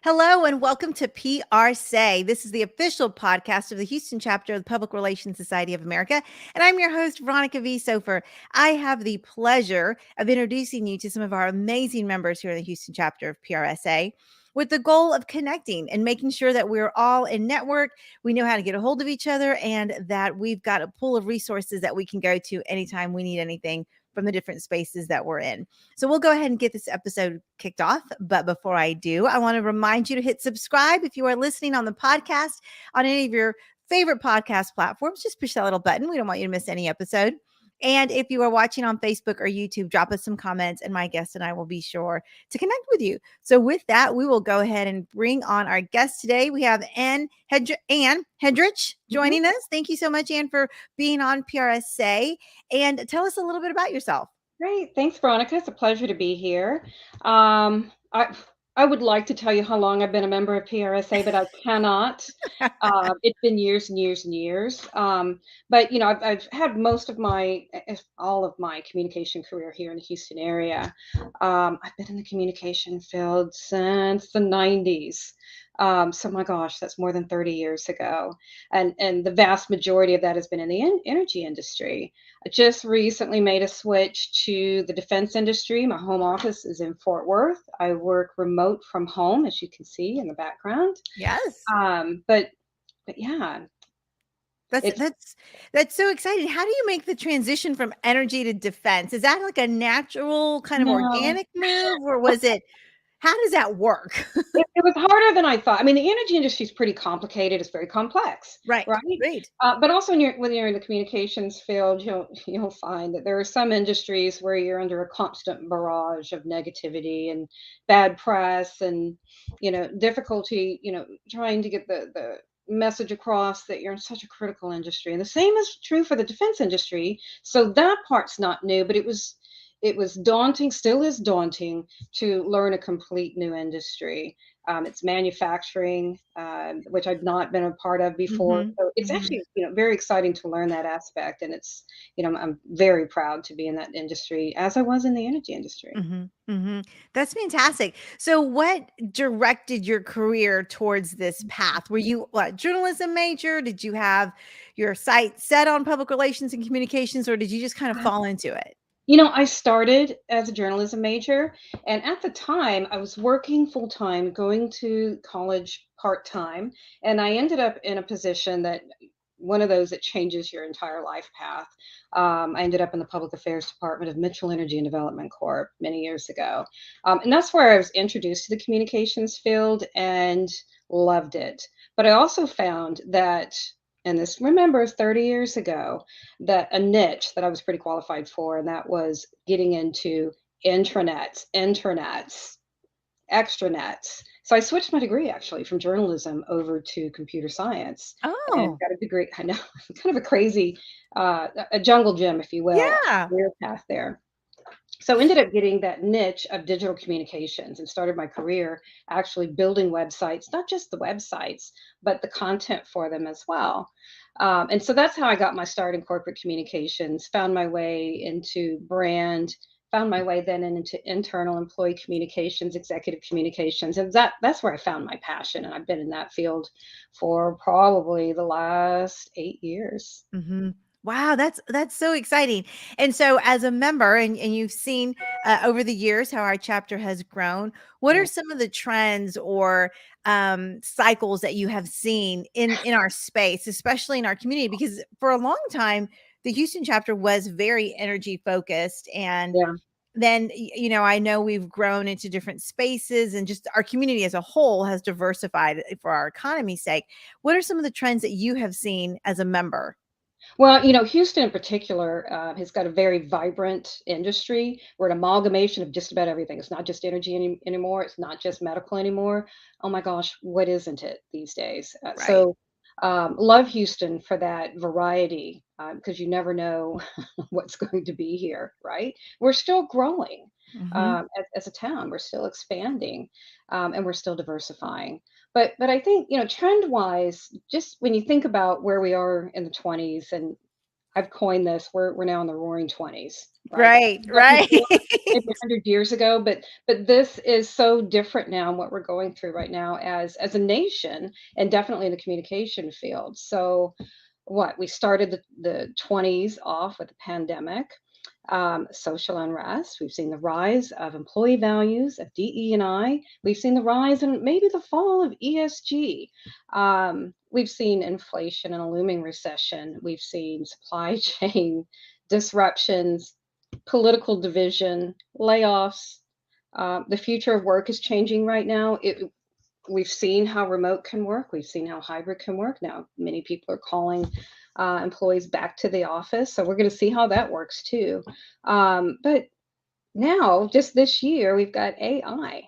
Hello and welcome to PRSay. This is the official podcast of the Houston chapter of the Public Relations Society of America. And I'm your host, Veronica V. Sofer. I have the pleasure of introducing you to some of our amazing members here in the Houston chapter of PRSA with the goal of connecting and making sure that we're all in network, we know how to get a hold of each other, and that we've got a pool of resources that we can go to anytime we need anything from the different spaces that we're in. So we'll go ahead and get this episode kicked off. But before I do, I want to remind you to hit subscribe if you are listening on the podcast on any of your favorite podcast platforms. Just push that little button. We don't want you to miss any episode. And if you are watching on Facebook or YouTube, drop us some comments and my guest and I will be sure to connect with you. So with that, we will go ahead and bring on our guest today. We have Ann Hedrich joining us. Thank you so much, Ann, for being on PRSA. And tell us a little bit about yourself. Great. Thanks, Veronica. It's a pleasure to be here. I would like to tell you how long I've been a member of PRSA, but I cannot. It's been years and years and years. But I've had all of my communication career here in the Houston area. I've been in the communication field since the 90's. So my gosh, that's more than 30 years ago. And the vast majority of that has been in the energy industry. I just recently made a switch to the defense industry. My home office is in Fort Worth. I work remote from home, as you can see in the background. Yes. But yeah, that's so exciting. How do you make the transition from energy to defense? Is that like a natural kind of no. organic move, or was it? How does that work? It was harder than I thought. I mean, the energy industry is pretty complicated. It's very complex, Right. right? Right. But also, when you're in the communications field, you'll find that there are some industries where you're under a constant barrage of negativity and bad press, and difficulty, trying to get the message across that you're in such a critical industry. And the same is true for the defense industry. So that part's not new, but it was daunting, still is daunting, to learn a complete new industry. It's manufacturing, which I've not been a part of before. Mm-hmm. So it's Mm-hmm. actually, very exciting to learn that aspect. And I'm very proud to be in that industry as I was in the energy industry. Mm-hmm. Mm-hmm. That's fantastic. So, what directed your career towards this path? Were you what journalism major? Did you have your sight set on public relations and communications, or did you just kind of fall into it? I started as a journalism major, and at the time, I was working full time, going to college part time, and I ended up in a position that one of those that changes your entire life path. I ended up in the public affairs department of Mitchell Energy and Development Corp many years ago, and that's where I was introduced to the communications field and loved it. But I also found that, and this, remember, 30 years ago, that a niche that I was pretty qualified for, and that was getting into intranets, extranets. So I switched my degree actually from journalism over to computer science and Oh, got a degree. I know, kind of a crazy, a jungle gym, if you will, yeah. career path there. So I ended up getting that niche of digital communications and started my career actually building websites, not just the websites, but the content for them as well. And so that's how I got my start in corporate communications, found my way into brand, found my way then into internal employee communications, executive communications. And that's where I found my passion. And I've been in that field for probably the last 8 years. Mhm. Wow, that's so exciting. And so as a member and you've seen over the years how our chapter has grown, what are Yeah. some of the trends or cycles that you have seen in our space, especially in our community? Because for a long time, the Houston chapter was very energy focused, and Yeah. then I know we've grown into different spaces, and just our community as a whole has diversified for our economy's sake. What are some of the trends that you have seen as a member? Well, Houston in particular has got a very vibrant industry. We're an amalgamation of just about everything. It's not just energy anymore. It's not just medical anymore. Oh my gosh, what isn't it these days? Right. Love Houston for that variety, because you never know what's going to be here, right? We're still growing Mhm. as a town. We're still expanding, and we're still diversifying. But I think, trend wise, just when you think about where we are in the 20's, and I've coined this. We're now in the roaring 20s, right? Right, But right. before, maybe 100 years ago, but this is so different now in what we're going through right now as a nation, and definitely in the communication field. So what we started the 20s off with the pandemic, social unrest. We've seen the rise of employee values, of DE&I. We've seen the rise and maybe the fall of ESG. We've seen inflation and a looming recession. We've seen supply chain disruptions, political division, layoffs. The future of work is changing right now. We've seen how remote can work. We've seen how hybrid can work. Now, many people are calling employees back to the office. So we're going to see how that works too. But now, just this year, we've got AI.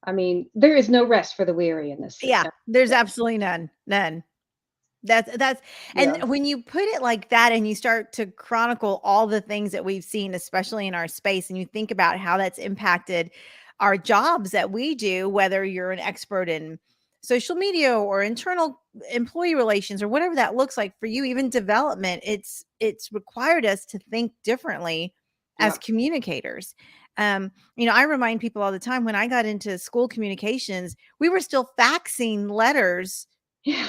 I mean, there is no rest for the weary in this. Yeah, there's absolutely none, none. That's and Yeah. when you put it like that and you start to chronicle all the things that we've seen, especially in our space, and you think about how that's impacted our jobs that we do, whether you're an expert in social media or internal employee relations or whatever that looks like for you, even development, it's required us to think differently as Yeah. communicators. I remind people all the time when I got into school communications, we were still faxing letters Yeah.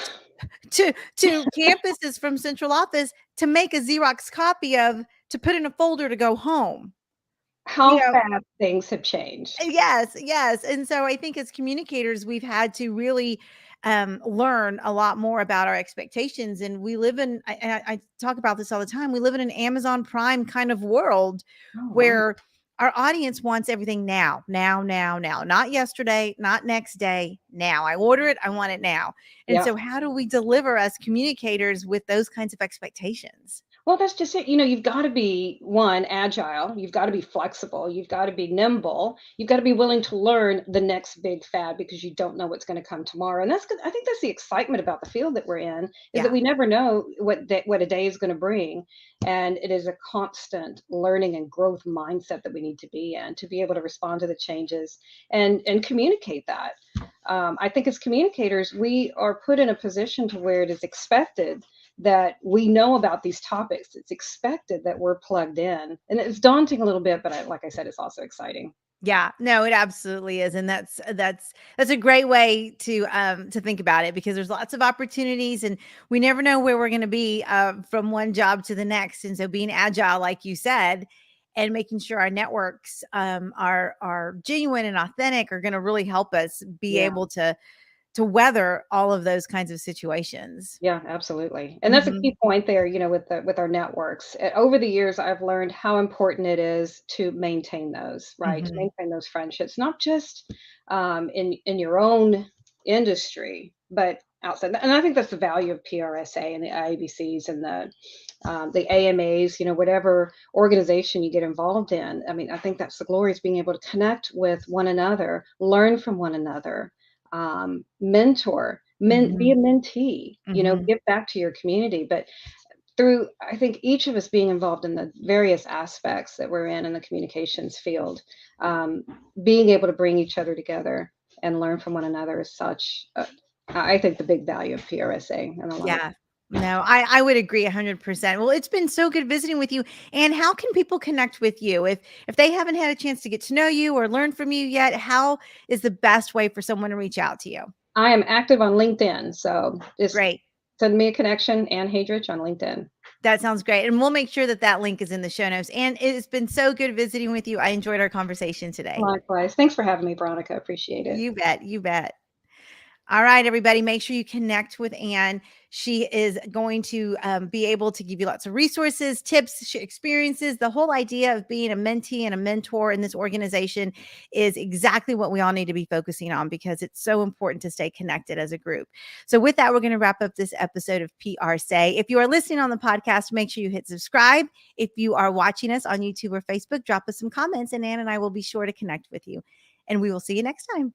to campuses from central office to make a Xerox copy of to put in a folder to go home. You How know, fast things have changed. yes, yes. And so I think as communicators, we've had to really learn a lot more about our expectations. And we live in, I talk about this all the time. We live in an Amazon Prime kind of world Oh, wow. where our audience wants everything now, now, now, now, not yesterday, not next day, now. I order it, I want it now. And Yeah. so, how do we deliver as communicators with those kinds of expectations? Well, that's just it. You've got to be one, agile. You've got to be flexible. You've got to be nimble. You've got to be willing to learn the next big fad because you don't know what's going to come tomorrow. And that's good. I think that's the excitement about the field that we're in is that Yeah. we never know what a day is going to bring, and it is a constant learning and growth mindset that we need to be in to be able to respond to the changes and communicate that. I think as communicators, we are put in a position to where it is expected that we know about these topics. It's expected that we're plugged in, and it's daunting a little bit, but like I said, it's also exciting. Yeah, no, it absolutely is, and that's a great way to think about it because there's lots of opportunities, and we never know where we're going to be from one job to the next. And so, being agile, like you said, and making sure our networks are genuine and authentic are going to really help us be Yeah. able to weather all of those kinds of situations. Yeah, absolutely. And that's a Hmm. key point there, with our networks. Over the years, I've learned how important it is to maintain those, right? To Hmm. maintain those friendships, not just in your own industry, but outside. And I think that's the value of PRSA and the IABCs and the AMAs, whatever organization you get involved in. I mean, I think that's the glory is being able to connect with one another, learn from one another, mentor, be Hmm. a mentee, Hmm. give back to your community. But through, I think each of us being involved in the various aspects that we're in the communications field, um, being able to bring each other together and learn from one another is such, I think, the big value of PRSA and a lot of. Yeah. No, I would agree 100%. Well, it's been so good visiting with you. And how can people connect with you if they haven't had a chance to get to know you or learn from you yet? How is the best way for someone to reach out to you? I am active on LinkedIn, so just Great. send me a connection, Ann Hedrich on LinkedIn. That sounds great. And we'll make sure that that link is in the show notes. And it's been so good visiting with you. I enjoyed our conversation today. Likewise. Thanks for having me, Veronica. Appreciate it. You bet. You bet. All right, everybody, make sure you connect with Ann. She is going to be able to give you lots of resources, tips, experiences. The whole idea of being a mentee and a mentor in this organization is exactly what we all need to be focusing on because it's so important to stay connected as a group. So with that, we're going to wrap up this episode of PRSay. If you are listening on the podcast, make sure you hit subscribe. If you are watching us on YouTube or Facebook, drop us some comments and Ann and I will be sure to connect with you. And we will see you next time.